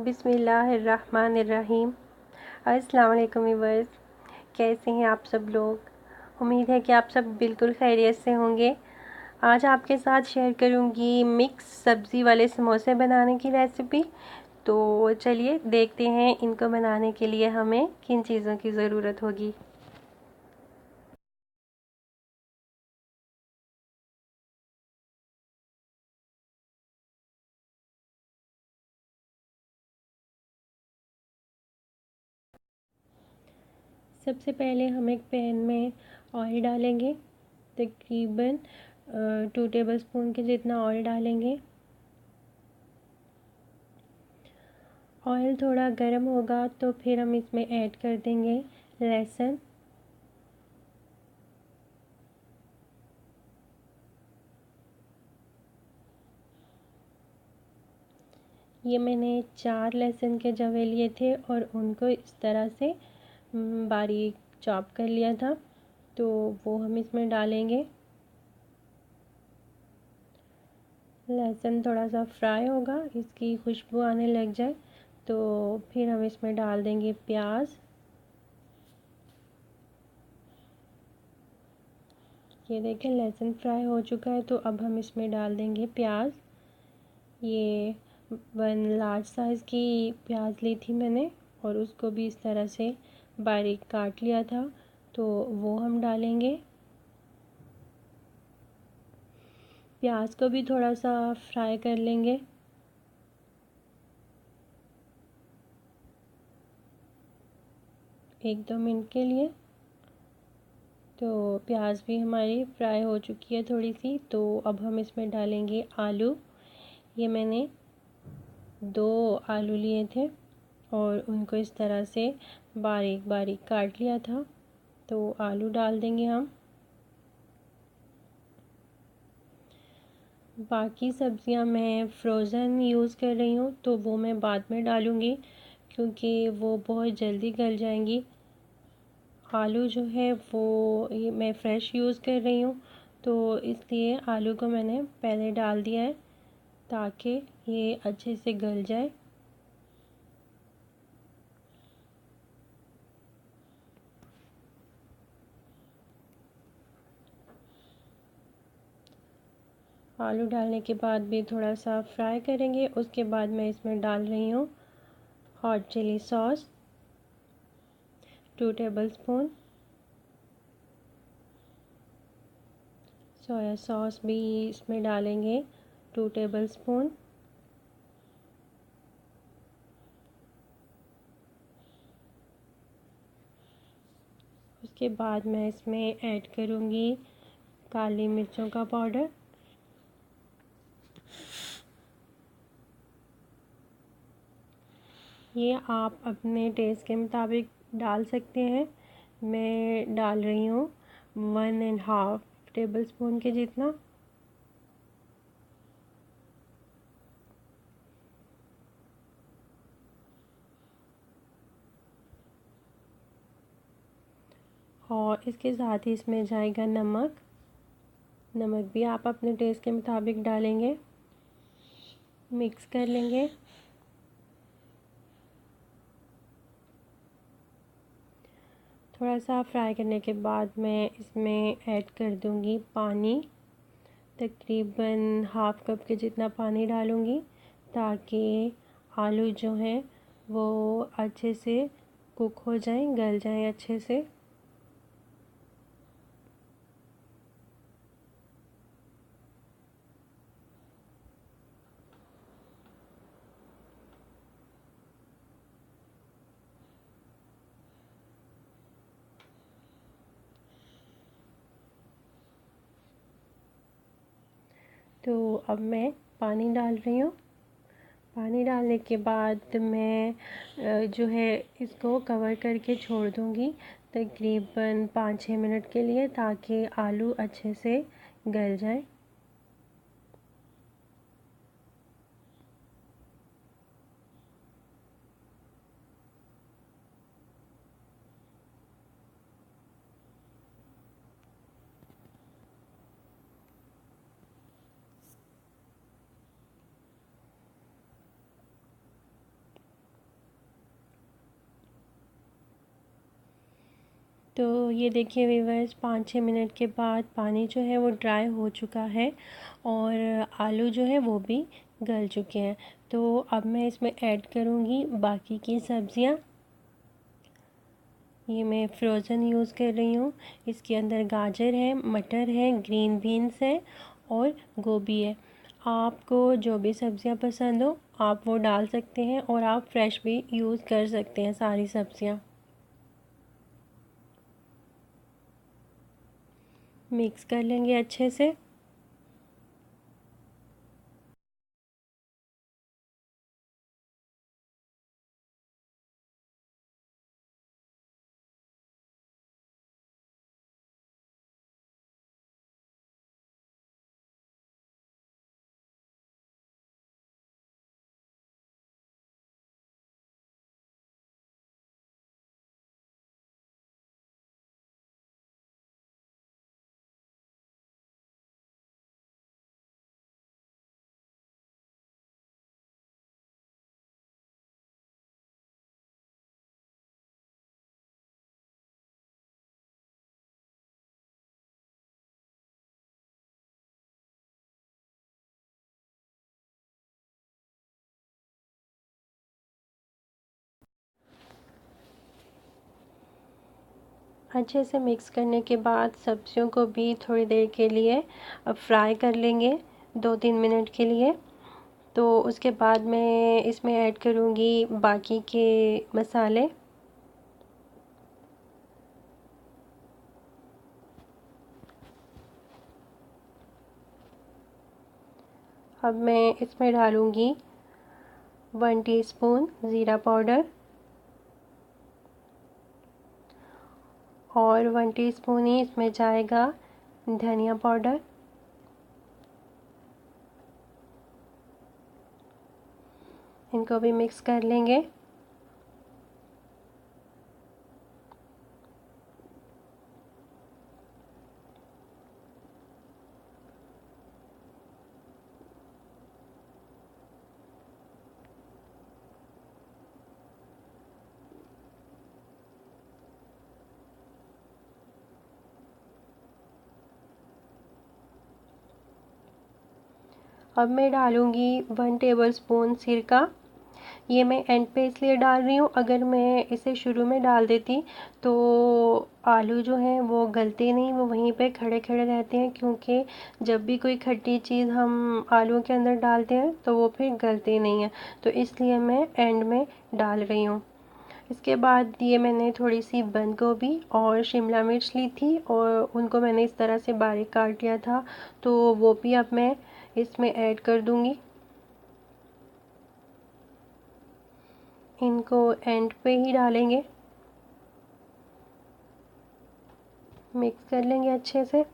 बिस्मिल्लाहिर्रहमानिर्रहीम। अस्सलाम वालेकुम व्यूअर्स, कैसे हैं आप सब लोग। उम्मीद है कि आप सब बिल्कुल खैरियत से होंगे। आज आपके साथ शेयर करूंगी मिक्स सब्ज़ी वाले समोसे बनाने की रेसिपी। तो चलिए देखते हैं इनको बनाने के लिए हमें किन चीज़ों की ज़रूरत होगी। सबसे पहले हम एक पैन में ऑयल डालेंगे। तकरीबन 2 टेबलस्पून के जितना ऑयल डालेंगे। ऑयल थोड़ा गर्म होगा तो फिर हम इसमें ऐड कर देंगे लहसुन। ये मैंने 4 लहसुन के जवे लिए थे और उनको इस तरह से बारीक चॉप कर लिया था, तो वो हम इसमें डालेंगे। लहसुन थोड़ा सा फ्राई होगा, इसकी खुशबू आने लग जाए तो फिर हम इसमें डाल देंगे प्याज। ये देखें लहसुन फ्राई हो चुका है, तो अब हम इसमें डाल देंगे प्याज। ये 1 लार्ज साइज़ की प्याज ली थी मैंने और उसको भी इस तरह से बारीक काट लिया था, तो वो हम डालेंगे। प्याज को भी थोड़ा सा फ्राई कर लेंगे। एक दो मिनट के लिए। तो प्याज भी हमारी फ्राई हो चुकी है थोड़ी सी, तो अब हम इसमें डालेंगे आलू। ये मैंने 2 आलू लिए थे और उनको इस तरह से बारीक बारीक काट लिया था, तो आलू डाल देंगे हम। बाकी सब्ज़ियां मैं फ्रोज़न यूज़ कर रही हूँ, तो वो मैं बाद में डालूँगी क्योंकि वो बहुत जल्दी गल जाएंगी। आलू जो है वो ये मैं फ़्रेश यूज़ कर रही हूँ, तो इसलिए आलू को मैंने पहले डाल दिया है ताकि ये अच्छे से गल जाए। आलू डालने के बाद भी थोड़ा सा फ्राई करेंगे। उसके बाद मैं इसमें डाल रही हूँ hot chilli sauce 2 tablespoon. Soya sauce भी इसमें डालेंगे 2 टेबलस्पून। उसके बाद मैं इसमें ऐड करूँगी काली मिर्चों का पाउडर। ये आप अपने टेस्ट के मुताबिक डाल सकते हैं। मैं डाल रही हूँ 1.5 टेबलस्पून के जितना। और इसके साथ ही इसमें जाएगा नमक। नमक भी आप अपने टेस्ट के मुताबिक डालेंगे। मिक्स कर लेंगे। थोड़ा सा फ्राई करने के बाद मैं इसमें ऐड कर दूंगी पानी। तकरीबन हाफ़ कप के जितना पानी डालूंगी ताकि आलू जो हैं वो अच्छे से कुक हो जाएं, गल जाएं अच्छे से। तो अब मैं पानी डाल रही हूँ। पानी डालने के बाद मैं जो है इसको कवर करके छोड़ दूँगी तकरीबन 5-6 मिनट के लिए ताकि आलू अच्छे से गल जाए। तो ये देखिए व्यूअर्स, 5-6 मिनट के बाद पानी जो है वो ड्राई हो चुका है और आलू जो है वो भी गल चुके हैं। तो अब मैं इसमें ऐड करूँगी बाकी की सब्ज़ियाँ। ये मैं फ्रोज़न यूज़ कर रही हूँ। इसके अंदर गाजर है, मटर है, ग्रीन बीन्स है और गोभी है। आपको जो भी सब्ज़ियाँ पसंद हो आप वो डाल सकते हैं और आप फ्रेश भी यूज़ कर सकते हैं सारी सब्ज़ियाँ। मिक्स कर लेंगे अच्छे से। अच्छे से मिक्स करने के बाद सब्जियों को भी थोड़ी देर के लिए अब फ्राई कर लेंगे, 2-3 मिनट के लिए। तो उसके बाद मैं इसमें ऐड करूँगी बाकी के मसाले। अब मैं इसमें डालूँगी 1 टीस्पून ज़ीरा पाउडर और 1 टीस्पून ही इसमें जाएगा धनिया पाउडर। इनको भी मिक्स कर लेंगे। अब मैं डालूँगी 1 टेबलस्पून सिरका। ये मैं एंड पे इसलिए डाल रही हूँ, अगर मैं इसे शुरू में डाल देती तो आलू जो हैं वो गलते नहीं, वो वहीं पे खड़े खड़े रहते हैं, क्योंकि जब भी कोई खट्टी चीज़ हम आलूओं के अंदर डालते हैं तो वो फिर गलते नहीं हैं। तो इसलिए मैं एंड में डाल रही हूँ। इसके बाद ये मैंने थोड़ी सी बंद गोभी और शिमला मिर्च ली थी और उनको मैंने इस तरह से बारीक काट लिया था, तो वो भी अब मैं इसमें ऐड कर दूँगी। इनको एंड पे ही डालेंगे। मिक्स कर लेंगे अच्छे से।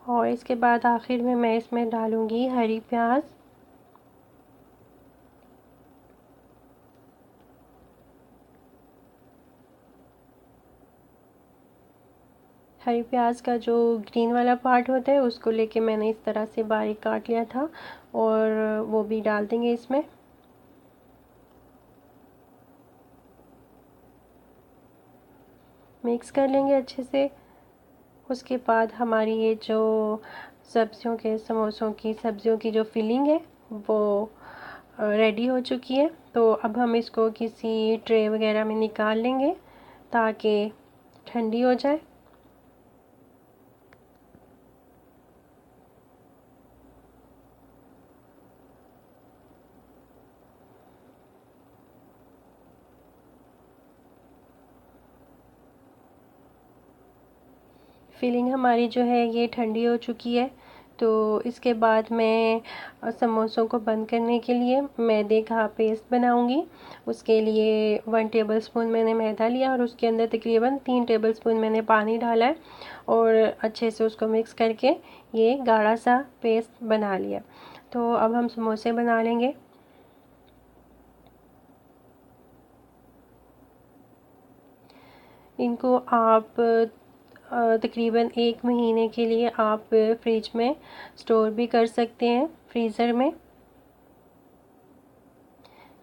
और इसके बाद आखिर में मैं इसमें डालूँगी हरी प्याज। हरी प्याज का जो ग्रीन वाला पार्ट होता है उसको लेके मैंने इस तरह से बारीक काट लिया था और वो भी डाल देंगे इसमें। मिक्स कर लेंगे अच्छे से। उसके बाद हमारी ये जो सब्जियों के समोसों की सब्जियों की जो फिलिंग है वो रेडी हो चुकी है। तो अब हम इसको किसी ट्रे वगैरह में निकाल लेंगे ताकि ठंडी हो जाए। फिलिंग हमारी जो है ये ठंडी हो चुकी है। तो इसके बाद मैं समोसों को बंद करने के लिए मैदे का पेस्ट बनाऊंगी। उसके लिए 1 टेबलस्पून मैंने मैदा लिया और उसके अंदर तकरीबन 3 टेबलस्पून मैंने पानी डाला है और अच्छे से उसको मिक्स करके ये गाढ़ा सा पेस्ट बना लिया। तो अब हम समोसे बना लेंगे। इनको आप तकरीबन 1 महीने के लिए आप फ्रिज में स्टोर भी कर सकते हैं, फ्रीज़र में।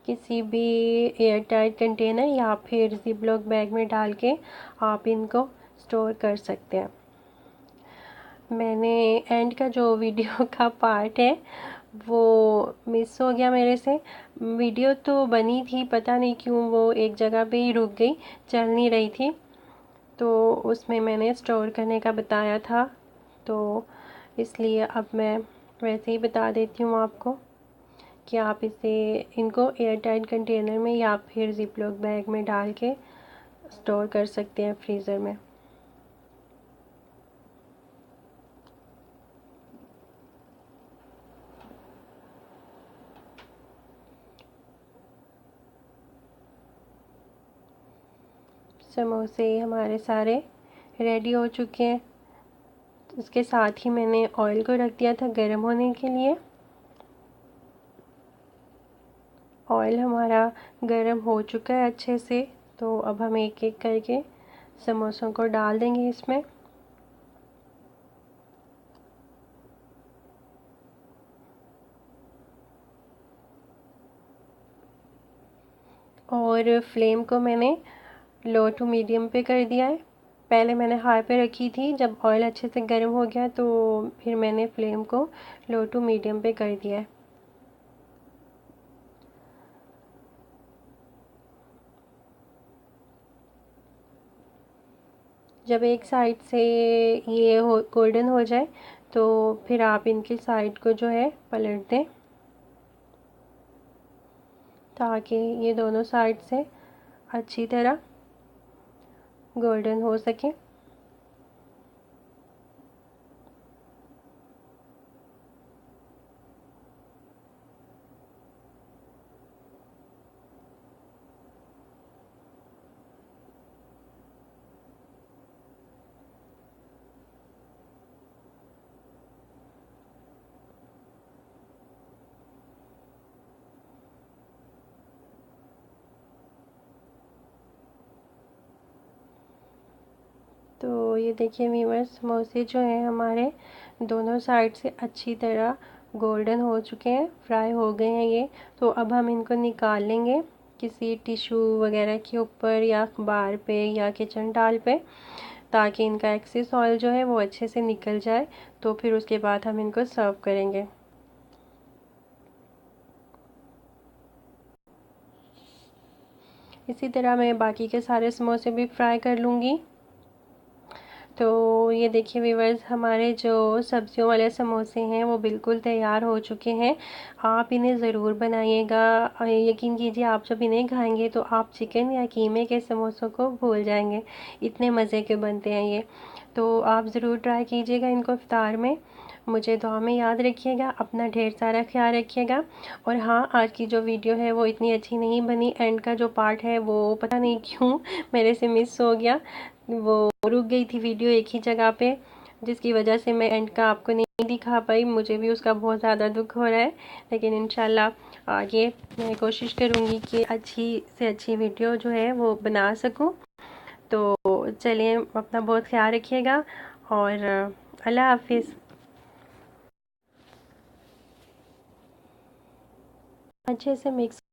किसी भी एयर टाइट कंटेनर या फिर ज़िप-लॉक बैग में डाल के आप इनको स्टोर कर सकते हैं। मैंने एंड का जो वीडियो का पार्ट है वो मिस हो गया मेरे से। वीडियो तो बनी थी, पता नहीं क्यों वो एक जगह पे ही रुक गई, चल नहीं रही थी। तो उसमें मैंने स्टोर करने का बताया था, तो इसलिए अब मैं वैसे ही बता देती हूँ आपको कि आप इनको एयर टाइट कंटेनर में या फिर ज़िप-लॉक बैग में डाल के स्टोर कर सकते हैं फ्रीज़र में। समोसे हमारे सारे रेडी हो चुके हैं। उसके साथ ही मैंने ऑयल को रख दिया था गर्म होने के लिए। ऑयल हमारा गर्म हो चुका है अच्छे से, तो अब हम एक एक करके समोसों को डाल देंगे इसमें। और फ्लेम को मैंने लो टू मीडियम पे कर दिया है। पहले मैंने हाई पे रखी थी, जब ऑयल अच्छे से गर्म हो गया तो फिर मैंने फ्लेम को लो टू मीडियम पे कर दिया है। जब एक साइड से ये गोल्डन हो जाए तो फिर आप इनकी साइड को जो है पलट दें, ताकि ये दोनों साइड से अच्छी तरह गोल्डन हो सके। तो ये देखिए व्यूअर्स, समोसे जो हैं हमारे दोनों साइड से अच्छी तरह गोल्डन हो चुके हैं, फ्राई हो गए हैं ये। तो अब हम इनको निकाल लेंगे किसी टिश्यू वगैरह के ऊपर या अखबार पे या किचन टाल पे, ताकि इनका एक्सेस ऑयल जो है वो अच्छे से निकल जाए। तो फिर उसके बाद हम इनको सर्व करेंगे। इसी तरह मैं बाकी के सारे समोसे भी फ्राई कर लूँगी। तो ये देखिए व्यूअर्स, हमारे जो सब्जियों वाले समोसे हैं वो बिल्कुल तैयार हो चुके हैं। आप इन्हें ज़रूर बनाइएगा। यकीन कीजिए, आप जब इन्हें खाएंगे तो आप चिकन या कीमे के समोसों को भूल जाएंगे, इतने मज़े के बनते हैं ये। तो आप ज़रूर ट्राई कीजिएगा इनको इफ्तार में। मुझे दुआ में याद रखिएगा, अपना ढेर सारा ख्याल रखिएगा। और हाँ, आज की जो वीडियो है वो इतनी अच्छी नहीं बनी। एंड का जो पार्ट है वो पता नहीं क्यों मेरे से मिस हो गया, वो रुक गई थी वीडियो एक ही जगह पे, जिसकी वजह से मैं एंड का आपको नहीं दिखा पाई। मुझे भी उसका बहुत ज़्यादा दुख हो रहा है, लेकिन इंशाल्लाह आगे मैं कोशिश करूँगी कि अच्छी से अच्छी वीडियो जो है वो बना सकूँ। तो चलिए, अपना बहुत ख्याल रखिएगा और अल्लाह हाफिज़। अच्छे से मिक्स